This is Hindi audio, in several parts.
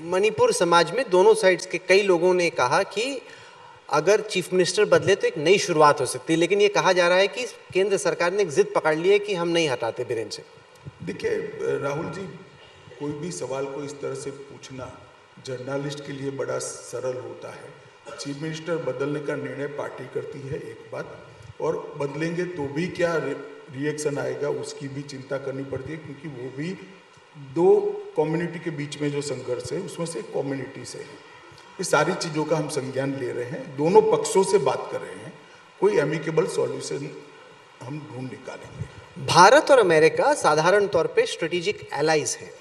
मणिपुर समाज में दोनों साइड्स के कई लोगों ने कहा कि अगर चीफ मिनिस्टर बदले तो एक नई शुरुआत हो सकती है, लेकिन ये कहा जा रहा है कि केंद्र सरकार ने एक जिद पकड़ ली है कि हम नहीं हटाते बीरेन से। देखिए राहुल जी, कोई भी सवाल को इस तरह से पूछना जर्नलिस्ट के लिए बड़ा सरल होता है। चीफ मिनिस्टर बदलने का निर्णय पार्टी करती है एक बात, और बदलेंगे तो भी क्या रिएक्शन आएगा उसकी भी चिंता करनी पड़ती है, क्योंकि वो भी दो कम्युनिटी के बीच में जो संघर्ष है उसमें से एक कम्युनिटी से है। ये सारी चीज़ों का हम संज्ञान ले रहे हैं, दोनों पक्षों से बात कर रहे हैं, कोई एमिकेबल सॉल्यूशन हम ढूंढ निकालेंगे। भारत और अमेरिका साधारण तौर पे स्ट्रेटेजिक एलाइज हैं,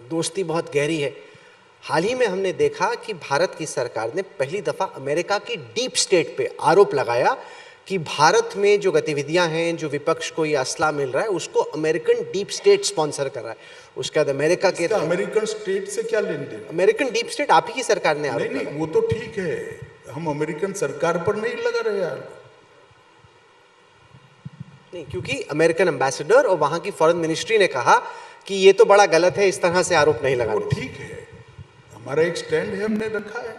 दोस्ती बहुत गहरी है। हाल ही में हमने देखा कि भारत की सरकार ने पहली दफ़ा अमेरिका की डीप स्टेट पे आरोप लगाया कि भारत में जो गतिविधियां हैं, जो विपक्ष को ये असला मिल रहा है, उसको अमेरिकन डीप स्टेट स्पॉन्सर कर रहा है। उसके बाद अमेरिका के अमेरिकन स्टेट से क्या लेन देन? अमेरिकन डीप स्टेट आप ही की सरकार ने आरोप नहीं, वो तो ठीक है, हम अमेरिकन सरकार पर नहीं लगा रहे यार। नहीं, क्योंकि अमेरिकन एम्बेसडर और वहां की फॉरेन मिनिस्ट्री ने कहा कि ये तो बड़ा गलत है, इस तरह से आरोप नहीं लगाने। वो ठीक है, हमारा एक स्टैंड है, हमने रखा है।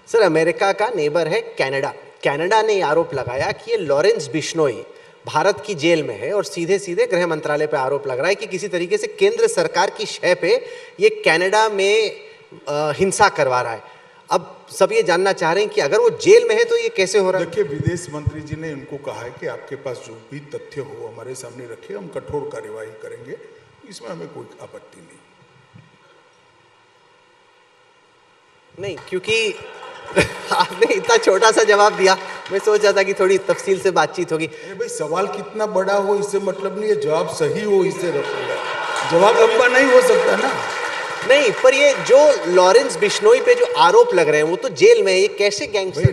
सर, अमेरिका का नेबर है कनाडा। कनाडा ने आरोप लगाया कि ये लॉरेंस बिश्नोई भारत की जेल में है और सीधे सीधे गृह मंत्रालय पे आरोप लग रहा है कि किसी तरीके से केंद्र सरकार की शय पे ये कनाडा में हिंसा करवा रहा है। अब सब ये जानना चाह रहे हैं कि अगर वो जेल में है तो ये कैसे हो रहा है। देखिए, विदेश मंत्री जी ने उनको कहा है कि आपके पास जो भी तथ्य हो हमारे सामने रखिए, हम कठोर कार्यवाही करेंगे, इसमें हमें कोई आपत्ति नहीं, क्योंकि आपने इतना छोटा सा जवाब दिया, मैं सोच रहा था कि थोड़ी तफसील से बातचीत होगी। भाई, सवाल कितना बड़ा हो इससे मतलब नहीं है, जवाब सही हो इससे रखूंगा। जवाब लंबा नहीं हो सकता ना। नहीं, पर ये जो लॉरेंस बिश्नोई पे जो आरोप लग रहे हैं वो तो जेल में है, ये कैसे गैंगस्टर?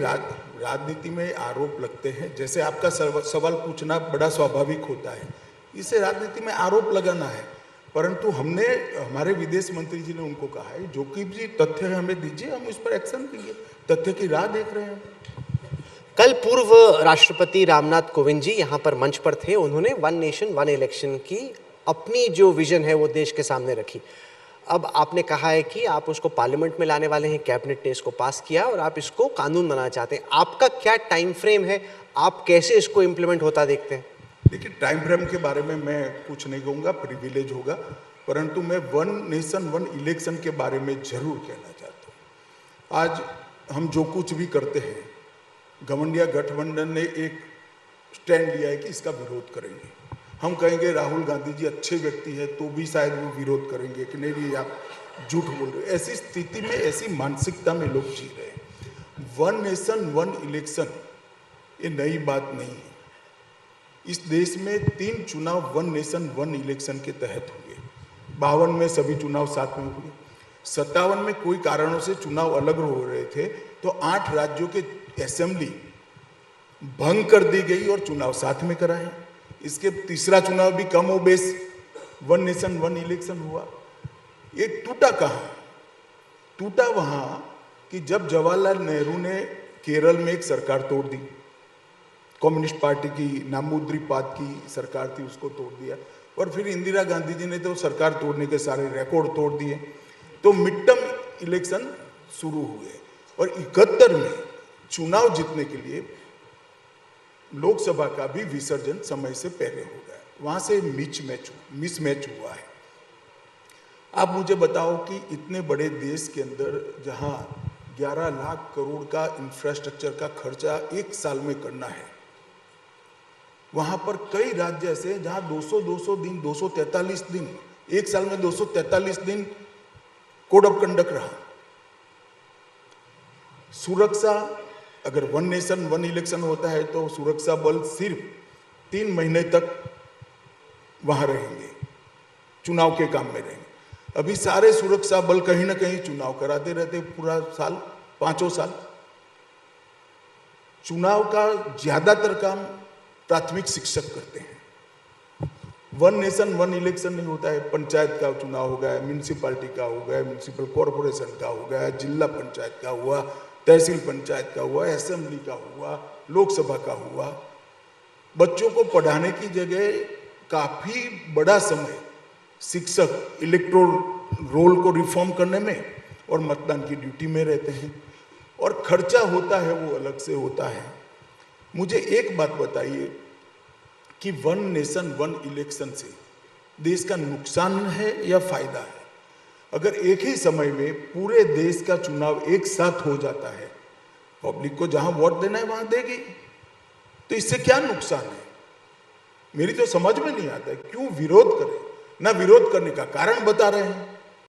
राजनीति में आरोप लगते हैं, जैसे आपका सवाल पूछना बड़ा स्वाभाविक होता है, इससे राजनीति में आरोप लगाना है। परंतु हमने, हमारे विदेश मंत्री जी ने उनको कहा है जो कि भी तथ्य है हमें दीजिए, हम इस पर एक्शन लेंगे, तथ्य की राह देख रहे हैं। कल पूर्व राष्ट्रपति रामनाथ कोविंद जी यहाँ पर मंच पर थे, उन्होंने वन नेशन वन इलेक्शन की अपनी जो विजन है वो देश के सामने रखी। अब आपने कहा है कि आप उसको पार्लियामेंट में लाने वाले हैं, कैबिनेट ने इसको पास किया और आप इसको कानून बनाना चाहते हैं। आपका क्या टाइम फ्रेम है, आप कैसे इसको इम्प्लीमेंट होता देखते हैं? देखिए, टाइम फ्रेम के बारे में मैं कुछ नहीं कहूँगा, प्रिविलेज होगा, परंतु मैं वन नेशन वन इलेक्शन के बारे में जरूर कहना चाहता हूँ। आज हम जो कुछ भी करते हैं, घमंडिया गठबंधन ने एक स्टैंड लिया है कि इसका विरोध करेंगे। हम कहेंगे राहुल गांधी जी अच्छे व्यक्ति है तो भी शायद वो विरोध करेंगे कि नहीं आप झूठ बोल रहे हो। ऐसी स्थिति में, ऐसी मानसिकता में लोग जी रहे हैं। वन नेशन वन इलेक्शन ये नई बात नहीं है। इस देश में 3 चुनाव वन नेशन वन इलेक्शन के तहत हुए। 52 में सभी चुनाव साथ में हुए। 57 में कोई कारणों से चुनाव अलग हो रहे थे तो 8 राज्यों के असेंबली भंग कर दी गई और चुनाव साथ में कराए। इसके तीसरा चुनाव भी कम हो base one nation one election हुआ। ये टूटा कहाँ? टूटा वहां कि जब जवाहरलाल नेहरू ने केरल में एक सरकार तोड़ दी, कम्युनिस्ट पार्टी की नामुद्रीपाद की सरकार थी, उसको तोड़ दिया, और फिर इंदिरा गांधी जी ने तो सरकार तोड़ने के सारे रिकॉर्ड तोड़ दिए। तो मिड टर्म इलेक्शन शुरू हुए और 71 में चुनाव जीतने के लिए लोकसभा का भी विसर्जन समय से पहले हो गया। वहां से मिसमैच हुआ है। आप मुझे बताओ कि इतने बड़े देश के अंदर जहां 11 लाख करोड़ का इंफ्रास्ट्रक्चर का खर्चा एक साल में करना है, वहां पर कई राज्य ऐसे हैं जहां 200 दिन 243 दिन, एक साल में 243 दिन कोड ऑफ कंडक्ट रहा। सुरक्षा, अगर वन नेशन वन इलेक्शन होता है तो सुरक्षा बल सिर्फ 3 महीने तक वहां रहेंगे, चुनाव के काम में रहेंगे। अभी सारे सुरक्षा बल कहीं ना कहीं चुनाव कराते रहते पूरा साल, 5 साल। चुनाव का ज्यादातर काम प्राथमिक शिक्षक करते हैं। वन नेशन वन इलेक्शन नहीं होता है। पंचायत का चुनाव हो गया, म्यूनिसिपैलिटी का हो गया, म्यूनिसिपल कॉरपोरेशन का हो गया, जिला पंचायत का हुआ, तहसील पंचायत का हुआ, असेंबली का हुआ, लोकसभा का हुआ। बच्चों को पढ़ाने की जगह काफी बड़ा समय शिक्षक, इलेक्टोरल रोल को रिफॉर्म करने में और मतदान की ड्यूटी में रहते हैं, और खर्चा होता है वो अलग से होता है। मुझे एक बात बताइए कि वन नेशन वन इलेक्शन से देश का नुकसान है या फायदा है? अगर एक ही समय में पूरे देश का चुनाव एक साथ हो जाता है, पब्लिक को जहां वोट देना है वहां देगी, तो इससे क्या नुकसान है? मेरी तो समझ में नहीं आता है, क्यों विरोध करें? ना विरोध करने का कारण बता रहे हैं।